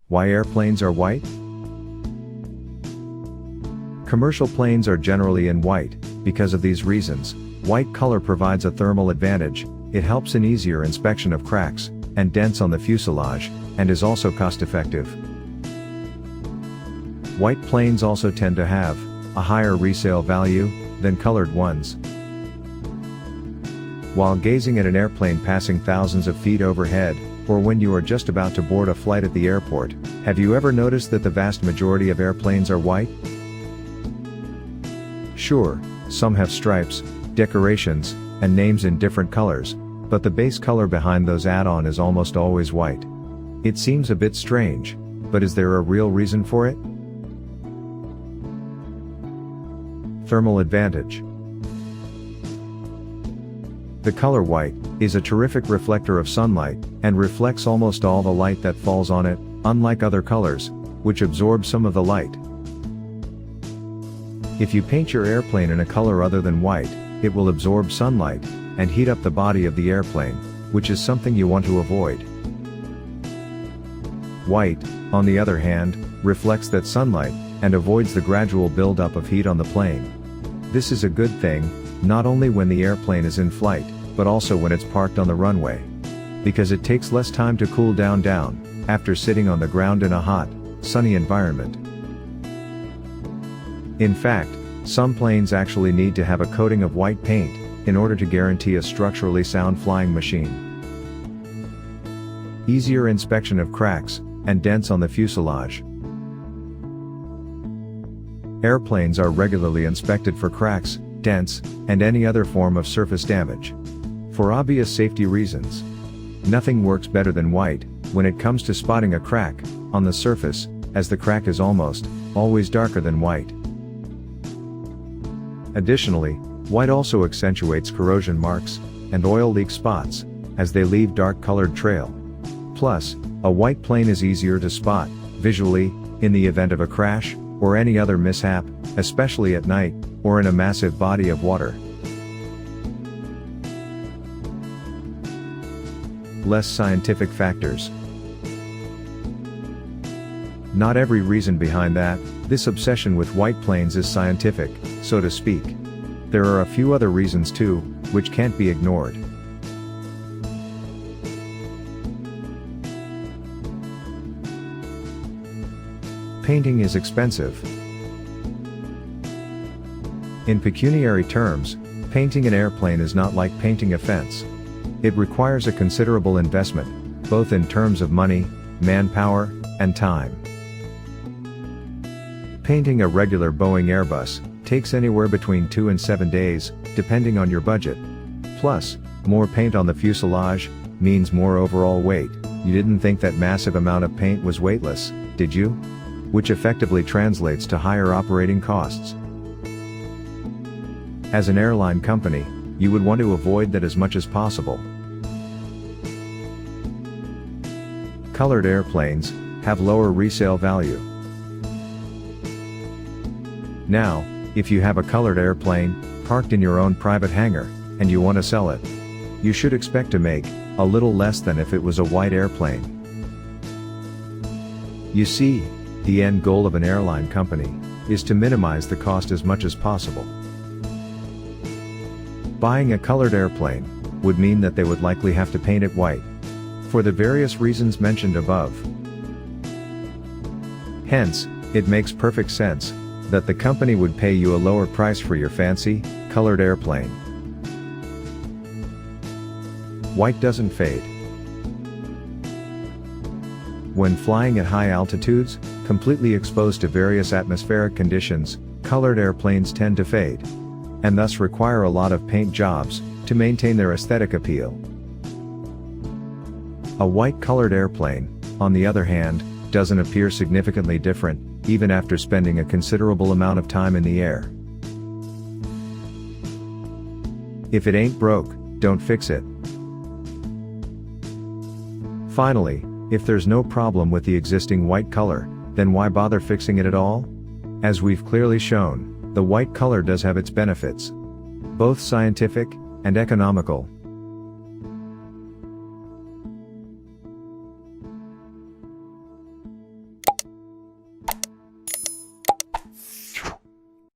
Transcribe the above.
Why airplanes are white? Commercial planes are generally in white. Because of these reasons, white color provides a thermal advantage, it helps in easier inspection of cracks and dents on the fuselage, and is also cost-effective. White planes also tend to have a higher resale value than colored ones. While gazing at an airplane passing thousands of feet overhead, or when you are just about to board a flight at the airport, have you ever noticed that the vast majority of airplanes are white? Sure, some have stripes, decorations, and names in different colors, but the base color behind those add-on is almost always white. It seems a bit strange, but is there a real reason for it? Thermal advantage. The color white is a terrific reflector of sunlight, and reflects almost all the light that falls on it, unlike other colors, which absorb some of the light. If you paint your airplane in a color other than white, it will absorb sunlight and heat up the body of the airplane, which is something you want to avoid. White, on the other hand, reflects that sunlight and avoids the gradual buildup of heat on the plane. This is a good thing, not only when the airplane is in flight, but also when it's parked on the runway. Because it takes less time to cool down after sitting on the ground in a hot, sunny environment. In fact, some planes actually need to have a coating of white paint in order to guarantee a structurally sound flying machine. Easier inspection of cracks and dents on the fuselage. Airplanes are regularly inspected for cracks, dents, and any other form of surface damage. For obvious safety reasons. Nothing works better than white when it comes to spotting a crack on the surface, as the crack is almost always darker than white. Additionally, white also accentuates corrosion marks and oil leak spots, as they leave dark-colored trail. Plus, a white plane is easier to spot visually in the event of a crash or any other mishap, especially at night or in a massive body of water. Less scientific factors. Not every reason behind that, this obsession with white planes is scientific, so to speak. There are a few other reasons too, which can't be ignored. Painting is expensive. In pecuniary terms, painting an airplane is not like painting a fence. It requires a considerable investment, both in terms of money, manpower, and time. Painting a regular Boeing Airbus takes anywhere between 2 and 7 days, depending on your budget. Plus, more paint on the fuselage means more overall weight. You didn't think that massive amount of paint was weightless, did you? Which effectively translates to higher operating costs. As an airline company, you would want to avoid that as much as possible. Colored airplanes have lower resale value. Now, if you have a colored airplane parked in your own private hangar and you want to sell it, you should expect to make a little less than if it was a white airplane. You see, the end goal of an airline company is to minimize the cost as much as possible. Buying a colored airplane would mean that they would likely have to paint it white, for the various reasons mentioned above. Hence, it makes perfect sense that the company would pay you a lower price for your fancy, colored airplane. White doesn't fade. When flying at high altitudes, completely exposed to various atmospheric conditions, colored airplanes tend to fade, and thus require a lot of paint jobs to maintain their aesthetic appeal. A white-colored airplane, on the other hand, doesn't appear significantly different, even after spending a considerable amount of time in the air. If it ain't broke, don't fix it. Finally, if there's no problem with the existing white color, then why bother fixing it at all? As we've clearly shown, the white color does have its benefits, both scientific and economical.